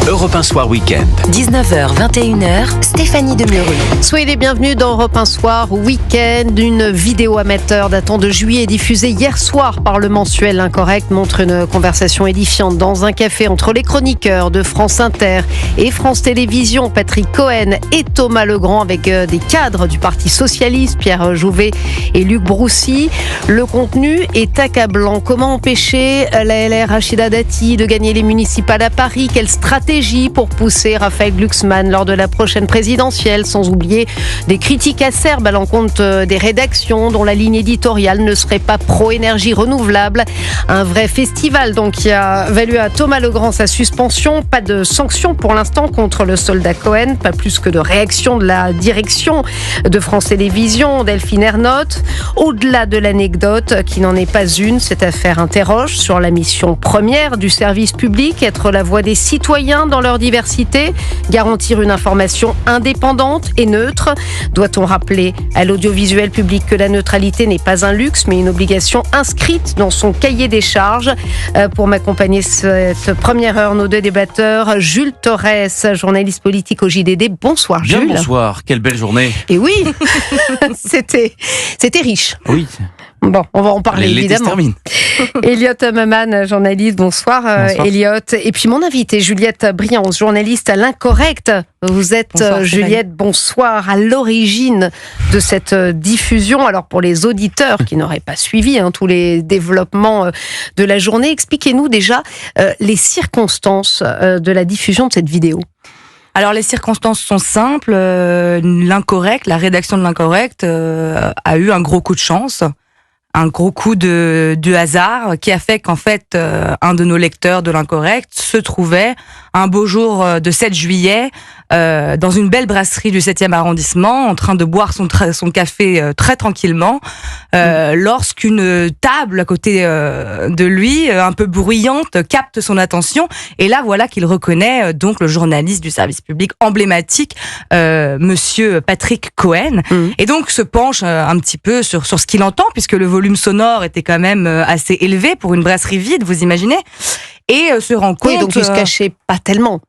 Europe 1 Soir Week-end. 19h-21h, Stéphanie Demeureux. Soyez les bienvenus dans Europe 1 Soir Week-end. Une vidéo amateur datant de juillet diffusée hier soir par le mensuel Incorrect montre une conversation édifiante dans un café entre les chroniqueurs de France Inter et France Télévisions, Patrick Cohen et Thomas Legrand, avec des cadres du Parti Socialiste, Pierre Jouvet et Luc Broussy. Le contenu est accablant. Comment empêcher la LR Rachida Dati de gagner les municipales à Paris? Quelle stratégie pour pousser Raphaël Glucksmann lors de la prochaine présidentielle, sans oublier des critiques acerbes à l'encontre des rédactions dont la ligne éditoriale ne serait pas pro-énergie renouvelable. Un vrai festival donc qui a valu à Thomas Legrand sa suspension. Pas de sanctions pour l'instant contre le soldat Cohen, pas plus que de réaction de la direction de France Télévisions, Delphine Ernotte. Au-delà de l'anecdote, qui n'en est pas une, cette affaire interroge sur la mission première du service public, être la voix des citoyens dans leur diversité, garantir une information indépendante et neutre. Doit-on rappeler à l'audiovisuel public que la neutralité n'est pas un luxe, mais une obligation inscrite dans son cahier des charges? Pour m'accompagner cette première heure, nos deux débatteurs, Jules Torres, journaliste politique au JDD. Bonsoir Jules. Bien bonsoir, quelle belle journée. Et oui, c'était riche. Oui. Bon, on va en parler l'été évidemment. se termine. Elliot Maman, journaliste, bonsoir, Bonsoir. Elliot. Et puis mon invité, Juliette Briance, journaliste à l'Incorrect. Vous êtes, Bonsoir, Juliette, bonsoir, à l'origine de cette diffusion. Alors pour les auditeurs qui n'auraient pas suivi tous les développements de la journée, expliquez-nous déjà les circonstances de la diffusion de cette vidéo. Alors les circonstances sont simples. L'Incorrect, la rédaction de l'Incorrect a eu un gros coup de chance, un gros coup de hasard qui a fait qu'en fait un de nos lecteurs de l'Incorrect se trouvait un beau jour de 7 juillet dans une belle brasserie du 7e arrondissement en train de boire son café très tranquillement lorsqu'une table à côté de lui, un peu bruyante, capte son attention et là voilà qu'il reconnaît donc le journaliste du service public emblématique, monsieur Patrick Cohen, et donc se penche un petit peu sur ce qu'il entend, puisque le volume sonore était quand même assez élevé pour une brasserie vide, vous imaginez, et se rend compte... Oui, donc il se cachait pas tellement.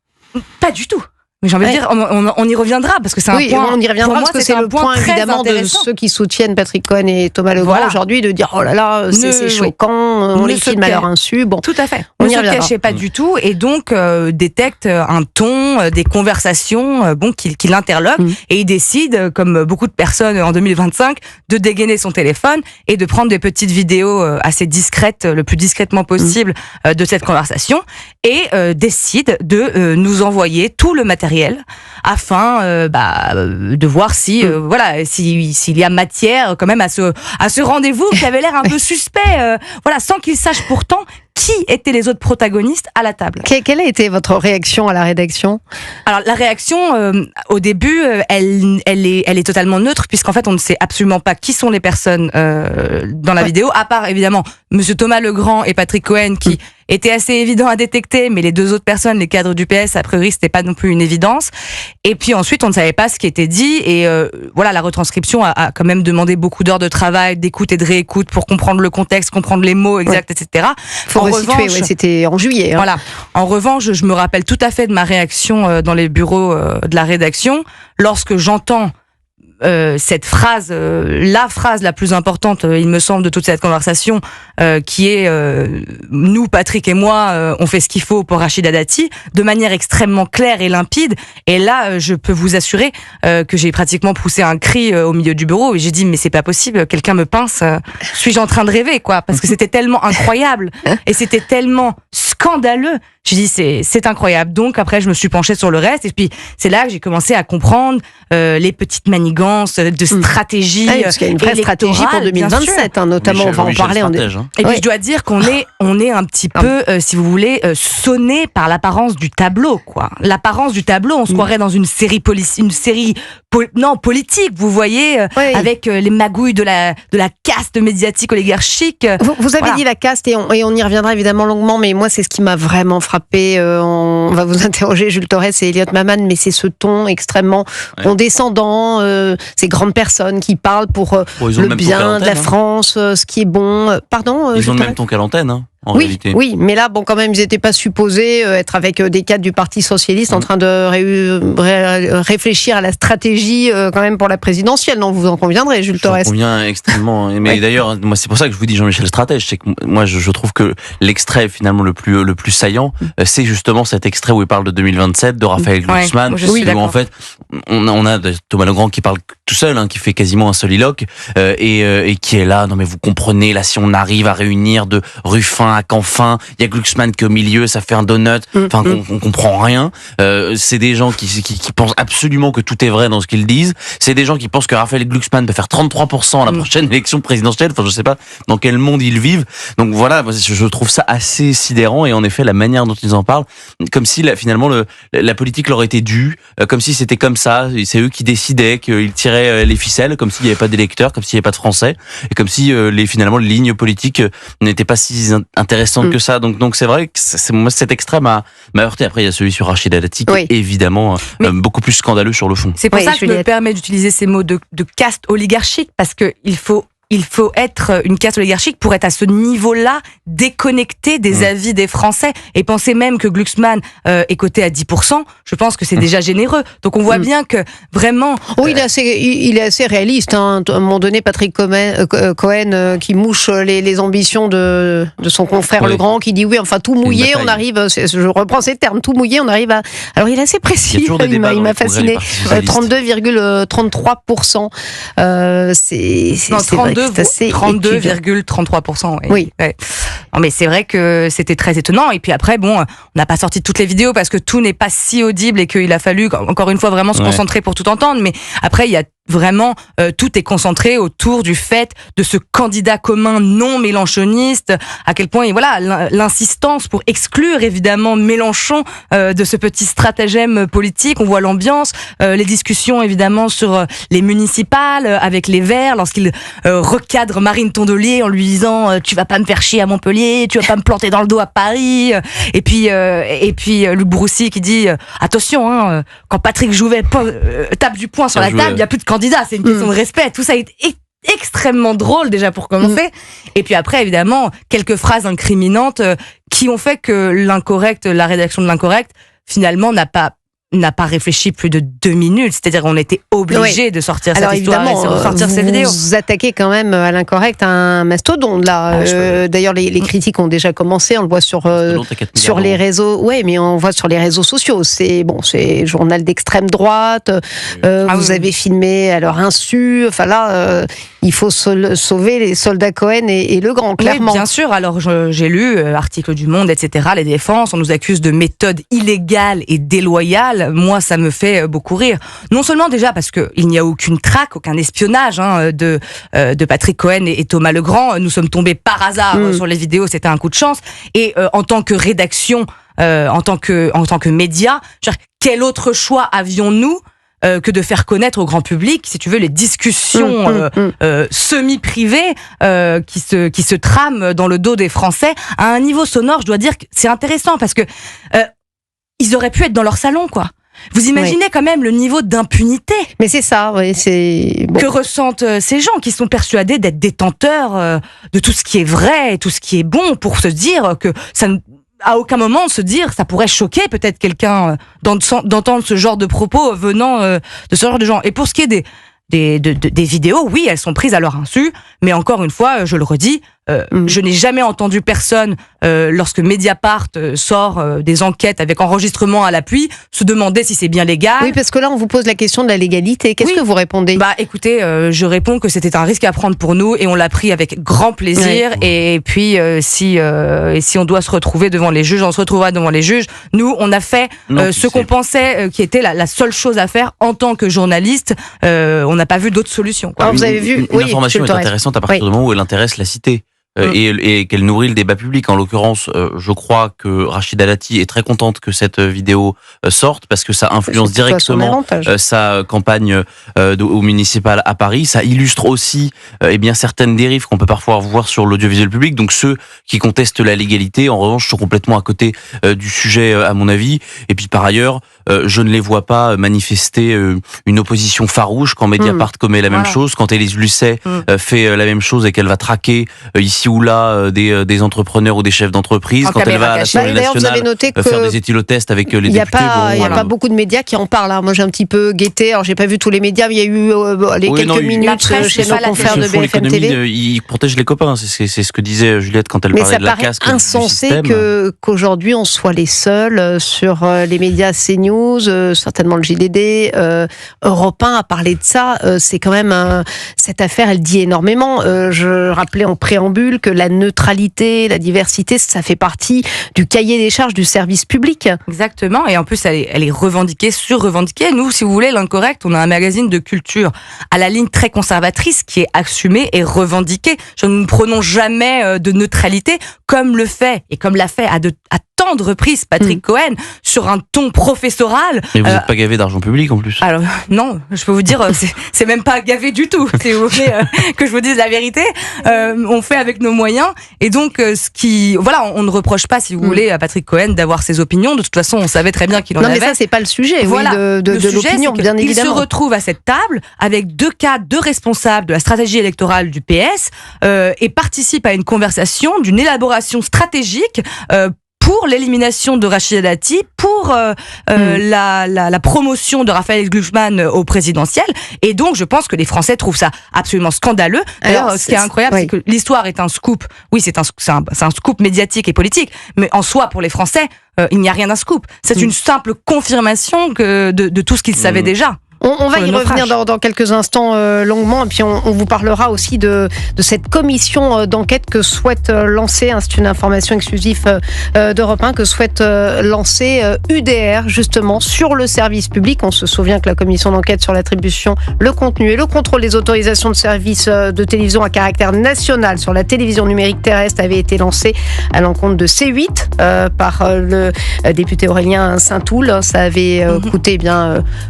Pas du tout. Mais j'ai envie de dire, on y reviendra, parce que c'est un point... on y reviendra pour moi, parce que c'est le point très évidemment de intéressant. ceux qui soutiennent Patrick Cohen et Thomas Legrand aujourd'hui, de dire oh là là, c'est choquant, on les filme à leur insu. Bon, tout à fait. On Ne y se reviendra. cachait pas du tout, et donc détecte un ton, des conversations qui l'interloquent, et il décide, comme beaucoup de personnes en 2025, de dégainer son téléphone et de prendre des petites vidéos assez discrètes, le plus discrètement possible, de cette conversation, et décide de nous envoyer tout le matériel afin de voir si s'il y a matière quand même à ce rendez-vous qui avait l'air un peu suspect, sans qu'il sache pourtant qui étaient les autres protagonistes à la table. Quelle a été votre réaction à la rédaction? Alors la réaction au début, elle est totalement neutre, puisqu'en fait on ne sait absolument pas qui sont les personnes dans la vidéo, à part évidemment monsieur Thomas Legrand et Patrick Cohen qui étaient assez évidents à détecter, mais les deux autres personnes, les cadres du PS, a priori c'était pas non plus une évidence. Et puis ensuite on ne savait pas ce qui était dit, et la retranscription a quand même demandé beaucoup d'heures de travail, d'écoute et de réécoute pour comprendre le contexte, comprendre les mots exacts, etc. Faut resituer, c'était en juillet. Voilà. En revanche, je me rappelle tout à fait de ma réaction dans les bureaux de la rédaction lorsque j'entends cette phrase, la phrase la plus importante, il me semble, de toute cette conversation, qui est nous, Patrick et moi, on fait ce qu'il faut pour Rachida Dati, de manière extrêmement claire et limpide. Et là, je peux vous assurer que j'ai pratiquement poussé un cri au milieu du bureau, et j'ai dit mais c'est pas possible, quelqu'un me pince, suis-je en train de rêver, quoi, parce que c'était tellement incroyable et c'était tellement scandaleux. J'ai dit c'est incroyable. Donc après je me suis penchée sur le reste, et puis c'est là que j'ai commencé à comprendre les petites manigances de stratégie. Parce qu'il y a une vraie stratégie pour 2027, notamment. Michel, on va en parler. Et puis je dois dire qu'on est un petit peu, si vous voulez, sonné par l'apparence du tableau, quoi. L'apparence du tableau, on se croirait dans une série politique, vous voyez, avec les magouilles de la caste médiatique oligarchique. Vous avez dit la caste, et on y reviendra évidemment longuement, mais moi c'est ce qui m'a vraiment frappé. On va vous interroger, Jules Torres et Elliot Maman, mais c'est ce ton extrêmement condescendant, ces grandes personnes qui parlent pour le bien de la France, ce qui est bon. Pardon, ils ont le même ton qu'à l'antenne. en Oui, réalité. oui, mais là, bon, quand même, ils n'étaient pas supposés être avec des cadres du Parti socialiste en train de réfléchir à la stratégie quand même pour la présidentielle. Non, vous en conviendrez, Jules Torres. J'en conviens extrêmement. Mais Ouais. d'ailleurs, moi, c'est pour ça que je vous dis Jean-Michel Stratège. C'est que moi, je trouve que l'extrait finalement le plus saillant, c'est justement cet extrait où il parle de 2027 de Raphaël Glucksmann, moi, je suis où d'accord. en fait on a Thomas Legrand qui parle tout seul, qui fait quasiment un soliloque et qui est là. Non mais vous comprenez, là si on arrive à réunir de Ruffin à Canfin, il y a Glucksmann qui est au milieu, ça fait un donut. Enfin, on comprend rien. C'est des gens qui pensent absolument que tout est vrai dans ce qu'ils disent. C'est des gens qui pensent que Raphaël Glucksmann peut faire 33% à la prochaine élection présidentielle. Enfin, je sais pas dans quel monde ils vivent. Donc voilà, je trouve ça assez sidérant et en effet la manière dont ils en parlent, comme si finalement la politique leur était due, comme si c'était comme ça, c'est eux qui décidaient, qu'ils tiraient les ficelles, comme s'il n'y avait pas d'électeurs, comme s'il n'y avait pas de Français, et comme si finalement les lignes politiques n'étaient pas si intéressantes que ça. Donc c'est vrai que moi cet extrait m'a heurté. Après il y a celui sur Rachida Dati qui est évidemment beaucoup plus scandaleux sur le fond. C'est pour Oui, ça que je me Juliette. permets d'utiliser ces mots de caste oligarchique, parce que il faut être une caste oligarchique pour être à ce niveau-là déconnecté des avis des Français et penser même que Glucksmann est coté à 10%, je pense que c'est déjà généreux. Donc on voit bien que vraiment... Oui, il est assez réaliste. À un moment donné, Patrick Cohen qui mouche les ambitions de son confrère Oui. Legrand, qui dit oui, enfin tout mouillé, bataille. on arrive, je reprends ces termes, tout mouillé, on arrive à... Alors il est assez Il y a précis, toujours des débats il dans m'a les congrès fasciné. du Parti socialiste. 32,33%. Non, C'est vrai que c'est assez équivalent. 32,33%. Oui. Ouais. Non, mais c'est vrai que c'était très étonnant. Et puis après, bon, on n'a pas sorti toutes les vidéos parce que tout n'est pas si audible et qu'il a fallu, encore une fois, vraiment se concentrer pour tout entendre. Mais après, il y a vraiment, tout est concentré autour du fait de ce candidat commun non mélenchoniste, à quel point, et voilà, l'insistance pour exclure évidemment Mélenchon de ce petit stratagème politique. On voit l'ambiance, les discussions évidemment sur les municipales avec les Verts, lorsqu'il recadre Marine Tondelier en lui disant tu vas pas me faire chier à Montpellier, tu vas pas me planter dans le dos à Paris, et puis Luc Broussy qui dit attention, quand Patrick Jouvet tape du poing sur la table, il y a plus de candidat, c'est une question de respect. Tout ça est extrêmement drôle déjà pour commencer. Et puis après, évidemment, quelques phrases incriminantes qui ont fait que la rédaction de l'Incorrect, finalement, n'a pas réfléchi plus de 2 minutes. C'est-à-dire qu'on était obligé de sortir cette histoire et de sortir ces vidéos. Vous attaquez quand même à l'Incorrect un mastodonte là. D'ailleurs, les critiques ont déjà commencé. On le voit sur les réseaux. Ouais, mais on voit sur les réseaux sociaux. C'est journal d'extrême droite. Vous avez filmé à leur insu. Enfin là, il faut sauver les soldats Cohen et Legrand, clairement. Oui, bien sûr. Alors j'ai lu articles du Monde, etc. Les défenses, on nous accuse de méthodes illégales et déloyales. Moi, ça me fait beaucoup rire. Non seulement déjà parce que il n'y a aucune traque, aucun espionnage de Patrick Cohen et Thomas Legrand. Nous sommes tombés par hasard sur les vidéos, c'était un coup de chance. Et en tant que rédaction, en tant que média, quel autre choix avions-nous que de faire connaître au grand public, si tu veux, les discussions semi-privées qui se trament dans le dos des Français à un niveau sonore. Je dois dire que c'est intéressant parce que ils auraient pu être dans leur salon, quoi. Vous imaginez quand même le niveau d'impunité. Mais c'est ça, c'est bon. Que ressentent ces gens qui sont persuadés d'être détenteurs de tout ce qui est vrai et tout ce qui est bon, pour se dire que ça ne à aucun moment se dire, ça pourrait choquer peut-être quelqu'un d'entendre ce genre de propos venant de ce genre de gens. Et pour ce qui est des vidéos, oui, elles sont prises à leur insu, mais encore une fois, je le redis, je n'ai jamais entendu personne, lorsque Mediapart sort des enquêtes avec enregistrement à l'appui, se demander si c'est bien légal. Oui, parce que là, on vous pose la question de la légalité. Qu'est-ce que vous répondez ? Bah, écoutez, je réponds que c'était un risque à prendre pour nous et on l'a pris avec grand plaisir. Ouais. Et puis, si on doit se retrouver devant les juges, on se retrouvera devant les juges. Nous, on a fait ce qu'on pensait qui était la seule chose à faire en tant que journaliste. On n'a pas vu d'autres solutions, quoi. Alors, vous avez vu, une information est intéressante à partir du moment où elle intéresse la cité. Et qu'elle nourrit le débat public. En l'occurrence, je crois que Rachida Dati est très contente que cette vidéo sorte parce que ça influence directement sa campagne au municipal à Paris. Ça illustre aussi certaines dérives qu'on peut parfois voir sur l'audiovisuel public. Donc ceux qui contestent la légalité, en revanche, sont complètement à côté du sujet, à mon avis. Et puis par ailleurs, je ne les vois pas manifester une opposition farouche quand Mediapart commet la même chose, quand Élise Lucet fait la même chose et qu'elle va traquer ici ou là des entrepreneurs ou des chefs d'entreprise, quand elle va à l'Assemblée nationale faire des éthylotests avec les députés. Il n'y a pas beaucoup de médias qui en parlent. Moi, j'ai un petit peu guetté. Alors, j'ai pas vu tous les médias, mais il y a eu quelques minutes chez nos confrères de BFM TV. Ils protègent les copains. C'est ce que disait Juliette quand elle parlait de la casse. Mais ça paraît insensé qu'aujourd'hui, on soit les seuls sur les médias CNews, certainement le JDD, Europe 1 à parler de ça. C'est quand même cette affaire, elle dit énormément. Je rappelais en préambule que la neutralité, la diversité, ça fait partie du cahier des charges du service public. Exactement, et en plus elle est revendiquée, sur-revendiquée. Nous, si vous voulez, l'Incorrect, on a un magazine de culture à la ligne très conservatrice qui est assumée et revendiquée. Nous ne prenons jamais de neutralité, comme le fait, et comme l'a fait à tant de reprises Patrick Cohen, sur un ton professoral. Mais vous n'êtes pas gavé d'argent public en plus. Alors non, je peux vous dire, c'est même pas gavé du tout, si vous voulez que je vous dise la vérité. On fait avec nos moyens, et donc on ne reproche pas, si vous voulez, à Patrick Cohen d'avoir ses opinions. De toute façon, on savait très bien qu'il en avait. Non, mais ça, c'est pas le sujet. Voilà, de l'opinion, bien évidemment. Il se retrouve à cette table avec deux responsables de la stratégie électorale du PS et participe à une conversation d'une élaboration stratégique pour l'élimination de Rachida Dati, pour la promotion de Raphaël Glucksmann au présidentiel. Et donc, je pense que les Français trouvent ça absolument scandaleux. D'ailleurs, ce qui est incroyable, c'est que l'histoire est un scoop. Oui, c'est un scoop médiatique et politique. Mais en soi, pour les Français, il n'y a rien d'un scoop. C'est une simple confirmation de tout ce qu'ils savaient déjà. On va y revenir dans quelques instants longuement, et puis on vous parlera aussi de cette commission d'enquête que souhaite lancer, c'est une information exclusive d'Europe 1, que souhaite lancer UDR justement sur le service public. On se souvient que la commission d'enquête sur l'attribution, le contenu et le contrôle des autorisations de services de télévision à caractère national sur la télévision numérique terrestre avait été lancée à l'encontre de C8 par le député Aurélien Saint-Toul. Ça avait coûté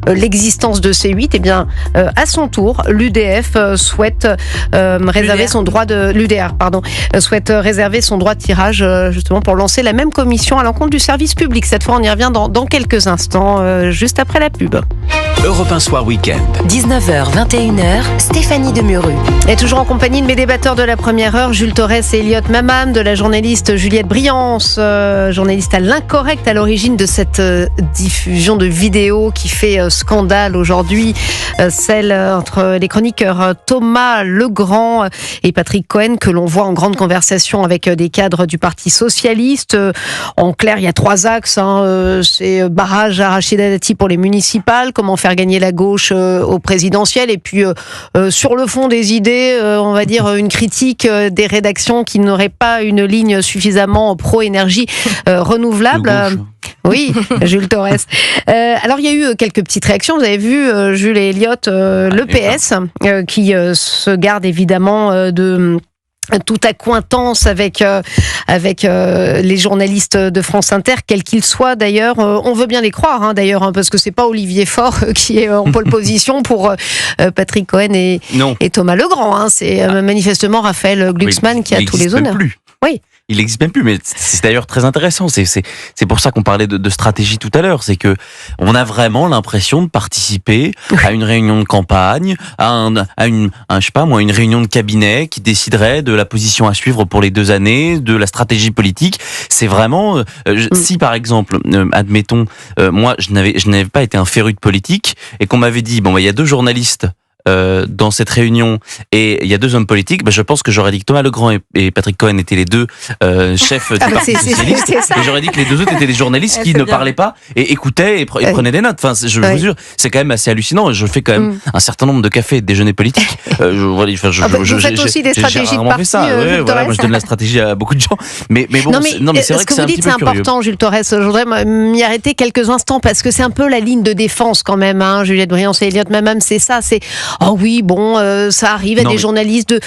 l'existence de C8. Et bien, à son tour, l'UDF souhaite réserver son droit de souhaite réserver son droit de tirage justement pour lancer la même commission à l'encontre du service public. Cette fois, on y revient dans quelques instants, juste après la pub. Europe 1 Soir Week-end. 19h, 21h, Stéphanie Demuru. Et toujours en compagnie de mes débatteurs de la première heure, Jules Torres et Elliot Mamam, de la journaliste Juliette Briance, journaliste à l'Incorrect, à l'origine de cette diffusion de vidéos qui fait scandale aujourd'hui, celle entre les chroniqueurs Thomas Legrand et Patrick Cohen, que l'on voit en grande conversation avec des cadres du Parti Socialiste. En clair, il y a 3 axes. C'est barrage à Rachida Dati pour les municipales, comment faire gagner la gauche au présidentiel, et puis sur le fond des idées, on va dire une critique des rédactions qui n'auraient pas une ligne suffisamment pro-énergie renouvelable. Oui, Jules Torres. Alors, il y a eu quelques petites réactions. Vous avez vu, Jules et Elliot, le PS, qui se garde évidemment de toute accointance avec les journalistes de France Inter, quels qu'ils soient d'ailleurs. On veut bien les croire d'ailleurs, parce que c'est pas Olivier Faure qui est en pole position pour Patrick Cohen et Thomas Legrand. C'est manifestement Raphaël Glucksmann qui a tous les honneurs. Oui. Il n'existe même plus, mais c'est d'ailleurs très intéressant. C'est pour ça qu'on parlait de stratégie tout à l'heure. C'est que on a vraiment l'impression de participer à une réunion de campagne, à une réunion de cabinet qui déciderait de la position à suivre pour les 2 années, de la stratégie politique. C'est vraiment, si par exemple, admettons, moi je n'avais pas été un féru de politique et qu'on m'avait dit il y a 2 journalistes dans cette réunion et il y a 2 hommes politiques, je pense que j'aurais dit que Thomas Legrand et Patrick Cohen étaient les 2 chefs du Parti Socialiste, et j'aurais dit que les 2 autres étaient des journalistes qui ne parlaient pas et écoutaient et prenaient des notes. Je vous jure, c'est quand même assez hallucinant. Je fais quand même un certain nombre de cafés et de déjeuners politiques. Vous faites aussi des stratégies de parti. Moi je donne la stratégie à beaucoup de gens. Mais bon, c'est vrai que c'est un petit peu curieux. Ce que vous dites, c'est important, Jules Torres. Je voudrais m'y arrêter quelques instants parce que c'est un peu la ligne de défense quand même. Juliette Briance et Elliot Mamam, c'est ça. Oh oui, bon, ça arrive à Non, des mais- journalistes de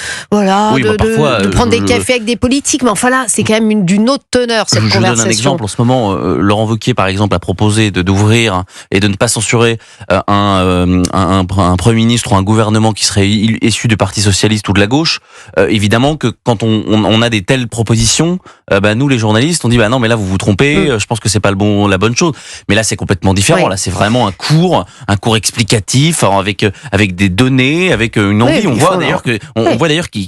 parfois, prendre des cafés avec des politiques, mais enfin là, c'est quand même d'une autre teneur cette Je vous conversation. donne un exemple. En ce moment, Laurent Wauquiez, par exemple, a proposé d'ouvrir et de ne pas censurer un Premier ministre ou un gouvernement qui serait issu du Parti socialiste ou de la gauche. Évidemment que quand on a des telles propositions, nous les journalistes, on dit non mais là vous vous trompez. Je pense que c'est pas la bonne chose. Mais là c'est complètement différent. Oui. Là c'est vraiment un cours explicatif avec des données, avec une envie. Oui, On voit d'ailleurs qu'il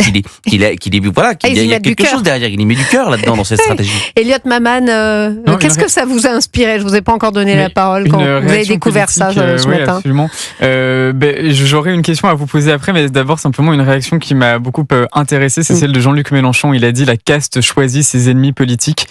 y a quelque chose derrière. Il y met du cœur là-dedans dans cette stratégie. Elliot Maman, qu'est-ce que ça vous a inspiré? Je vous ai pas encore donné la parole quand vous avez découvert ça ce oui, matin. Absolument. J'aurais une question à vous poser après, mais d'abord simplement une réaction qui m'a beaucoup intéressé, c'est celle de Jean-Luc Mélenchon. Il a dit la caste choisit ses ennemis politiques.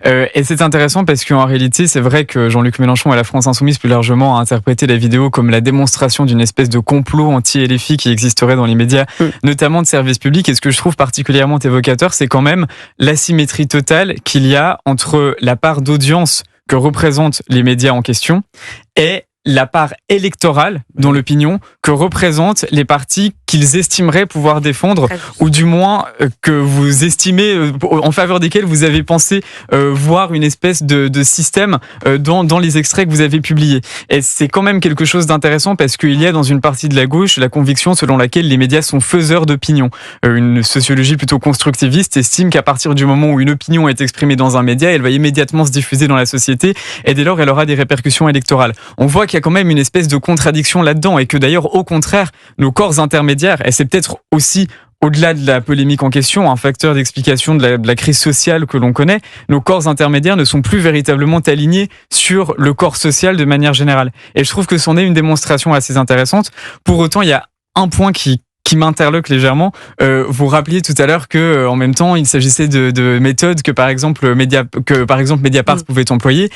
Et c'est intéressant parce qu'en réalité, c'est vrai que Jean-Luc Mélenchon et la France Insoumise plus largement a interprété la vidéo comme la démonstration d'une espèce de complot anti-LFI qui existerait dans les médias, notamment de services publics. Et ce que je trouve particulièrement évocateur, c'est quand même l'asymétrie totale qu'il y a entre la part d'audience que représentent les médias en question et la part électorale dans l'opinion que représentent les partis qu'ils estimeraient pouvoir défendre, ou du moins que vous estimez en faveur desquels vous avez pensé voir une espèce de système dans les extraits que vous avez publiés. Et c'est quand même quelque chose d'intéressant parce qu'il y a dans une partie de la gauche la conviction selon laquelle les médias sont faiseurs d'opinion. Une sociologie plutôt constructiviste estime qu'à partir du moment où une opinion est exprimée dans un média, elle va immédiatement se diffuser dans la société et dès lors elle aura des répercussions électorales. On voit qu'il y a quand même une espèce de contradiction là-dedans et que d'ailleurs au contraire nos corps intermédiaires, et c'est peut-être aussi au-delà de la polémique en question, un facteur d'explication de la crise sociale que l'on connaît, nos corps intermédiaires ne sont plus véritablement alignés sur le corps social de manière générale. Et je trouve que c'en est une démonstration assez intéressante. Pour autant, il y a un point qui m'interloque légèrement. Vous rappeliez tout à l'heure que, en même temps, il s'agissait de méthodes que par exemple Mediapart pouvait employer,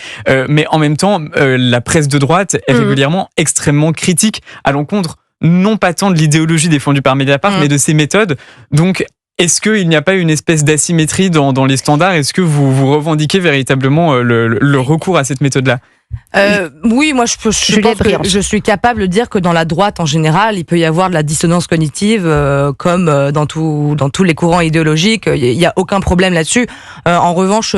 mais en même temps, la presse de droite est régulièrement extrêmement critique à l'encontre non pas tant de l'idéologie défendue par Mediapart, mais de ses méthodes. Donc, est-ce qu'il n'y a pas une espèce d'asymétrie dans les standards? Est-ce que vous revendiquez véritablement le recours à cette méthode-là? Oui, moi je pense que je suis capable de dire que dans la droite en général, il peut y avoir de la dissonance cognitive, comme dans tous les courants idéologiques. Il y a aucun problème là-dessus. En revanche,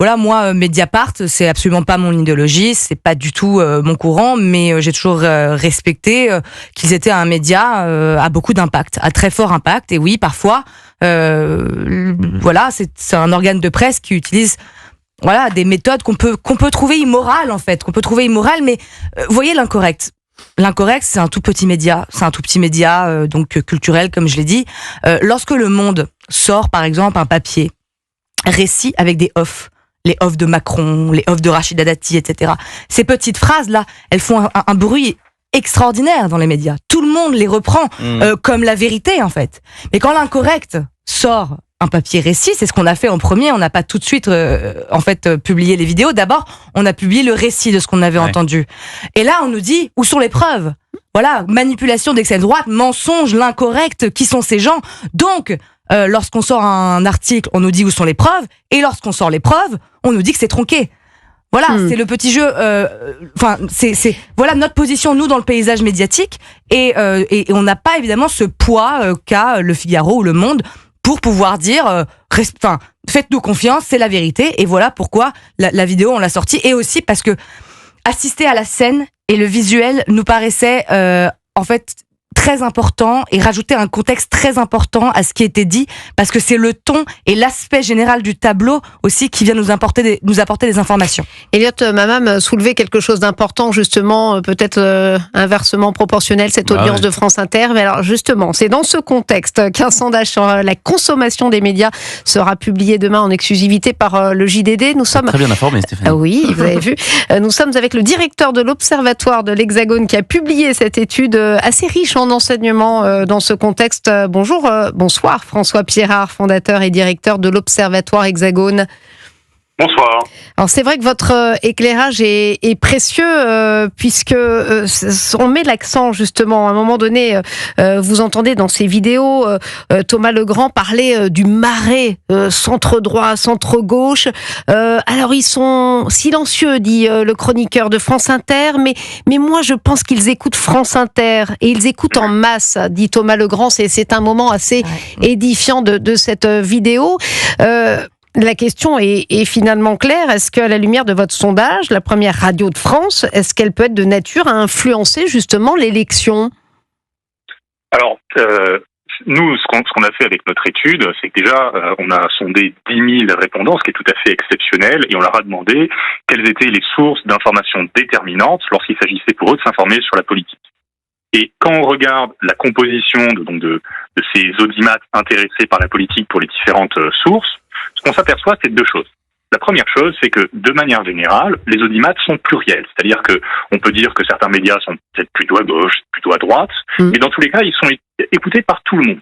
voilà, moi, Mediapart, c'est absolument pas mon idéologie, c'est pas du tout mon courant, mais j'ai toujours respecté qu'ils étaient un média à beaucoup d'impact, à très fort impact. Et oui, parfois, voilà, c'est un organe de presse qui utilise des méthodes qu'on peut trouver immorales en fait, mais vous voyez l'incorrect. L'incorrect, c'est un tout petit média, donc culturel comme je l'ai dit. Lorsque Le Monde sort par exemple un papier récit avec des offs, les offs de Macron, les offs de Rachida Dati, etc. Ces petites phrases-là, elles font un bruit extraordinaire dans les médias. Tout le monde les reprend comme la vérité, en fait. Mais quand l'incorrect sort un papier récit, c'est ce qu'on a fait en premier. On n'a pas tout de suite, publié les vidéos. D'abord, on a publié le récit de ce qu'on avait entendu. Et là, on nous dit, où sont les preuves? Voilà, manipulation d'extrême droite, mensonge, l'incorrect, qui sont ces gens? Donc, lorsqu'on sort un article, on nous dit où sont les preuves, et lorsqu'on sort les preuves, on nous dit que c'est tronqué. Voilà, c'est le petit jeu. C'est voilà notre position nous dans le paysage médiatique, et on n'a pas évidemment ce poids qu'a Le Figaro ou Le Monde pour pouvoir dire, faites-nous confiance, c'est la vérité, et voilà pourquoi la vidéo on l'a sortie, et aussi parce que assister à la scène et le visuel nous paraissait en fait très important et rajouter un contexte très important à ce qui était dit, parce que c'est le ton et l'aspect général du tableau aussi qui vient nous apporter des informations. Elliot Mamam soulevait quelque chose d'important, justement, peut-être inversement proportionnel, cette audience de France Inter. Mais alors justement, c'est dans ce contexte qu'un sondage sur la consommation des médias sera publié demain en exclusivité par le JDD. Nous sommes très bien informé, Stéphanie. Oui, vous avez vu. Nous sommes avec le directeur de l'Observatoire de l'Hexagone qui a publié cette étude assez riche en enseignements dans ce contexte. Bonsoir François Pierrard, fondateur et directeur de l'Observatoire Hexagone. Bonsoir. Alors c'est vrai que votre éclairage est précieux puisque on met l'accent justement à un moment donné. Vous entendez dans ces vidéos Thomas Legrand parler du marais centre droit, centre gauche. Alors ils sont silencieux, dit le chroniqueur de France Inter, mais moi je pense qu'ils écoutent France Inter et ils écoutent en masse, dit Thomas Legrand. C'est un moment assez édifiant de cette vidéo. La question est finalement claire. Est-ce qu'à la lumière de votre sondage, la première radio de France, est-ce qu'elle peut être de nature à influencer justement l'élection ? Alors, nous, ce qu'on a fait avec notre étude, c'est que déjà, on a sondé 10 000 répondants, ce qui est tout à fait exceptionnel, et on leur a demandé quelles étaient les sources d'informations déterminantes lorsqu'il s'agissait pour eux de s'informer sur la politique. Et quand on regarde la composition de ces audimates intéressés par la politique pour les différentes sources, ce qu'on s'aperçoit, c'est deux choses. La première chose, c'est que de manière générale, les audimates sont pluriels. C'est-à-dire que on peut dire que certains médias sont peut-être plutôt à gauche, plutôt à droite, mais dans tous les cas, ils sont écoutés par tout le monde.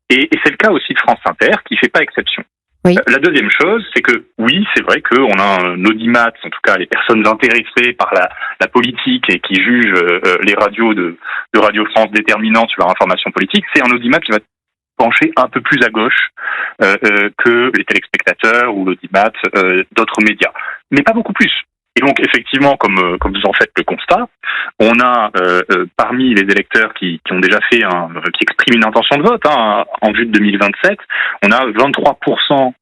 Et c'est le cas aussi de France Inter, qui fait pas exception. Oui. La deuxième chose, c'est que oui, c'est vrai qu'on a un audimat, en tout cas les personnes intéressées par la politique et qui jugent les radios de Radio France déterminantes sur leur information politique, c'est un audimat qui va pencher un peu plus à gauche que les téléspectateurs ou l'audimat d'autres médias, mais pas beaucoup plus. Et donc effectivement, comme vous en faites le constat, on a parmi les électeurs qui ont déjà fait qui expriment une intention de vote en vue de 2027, on a 23%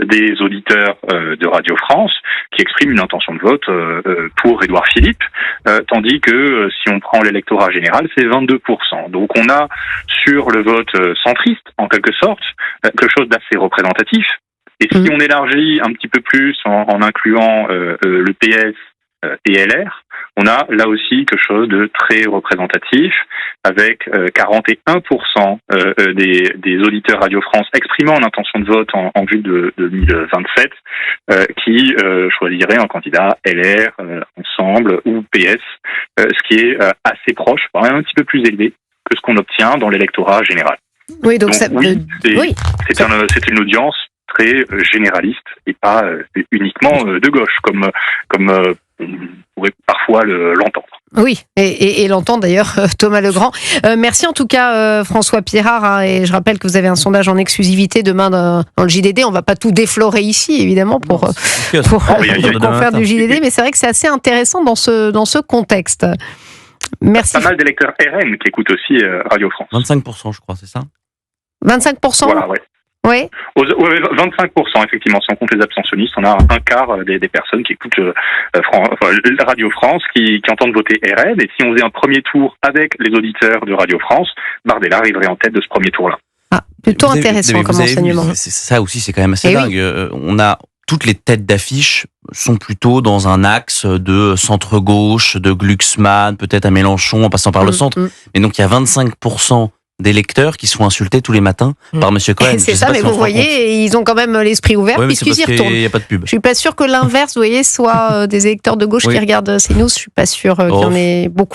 des auditeurs de Radio France qui expriment une intention de vote pour Édouard Philippe, tandis que si on prend l'électorat général, c'est 22%. Donc on a sur le vote centriste, en quelque sorte, quelque chose d'assez représentatif. Et si on élargit un petit peu plus en incluant le PS et LR, on a là aussi quelque chose de très représentatif, avec 41% des auditeurs Radio France exprimant une intention de vote en vue de 2027, qui choisiraient un candidat LR, Ensemble ou PS, ce qui est assez proche, voire un petit peu plus élevé que ce qu'on obtient dans l'électorat général. Oui, donc ça, c'est une audience très généraliste et pas uniquement de gauche, comme on pourrait parfois l'entendre. Oui, et l'entend d'ailleurs Thomas Legrand. Merci en tout cas François Pirard, et je rappelle que vous avez un sondage en exclusivité demain dans le JDD. On va pas tout déflorer ici évidemment pour faire du JDD, mais c'est vrai que c'est assez intéressant dans ce contexte. Merci. Pas mal d'électeurs RN qui écoutent aussi Radio France. 25%, je crois, c'est ça ? 25%. Voilà, ouais. Oui. 25%, effectivement, si on compte les abstentionnistes, on a un quart des personnes qui écoutent Radio France, qui entendent voter RN. Et si on faisait un premier tour avec les auditeurs de Radio France, Bardella arriverait en tête de ce premier tour-là. Ah, plutôt intéressant comme enseignement. Ça aussi, c'est quand même assez dingue. Oui. On a toutes les têtes d'affiche sont plutôt dans un axe de centre-gauche, de Glucksmann, peut-être à Mélenchon, en passant par le centre. Mais donc, il y a 25% d'électeurs qui sont insultés tous les matins par Monsieur Cohen. C'est ça, mais vous voyez, ils ont quand même l'esprit ouvert puisqu'ils y retournent. Il n'y a pas de pub. Je suis pas sûr que l'inverse, vous voyez, soit des électeurs de gauche qui regardent CNews. Je suis pas sûr qu'il y en ait beaucoup.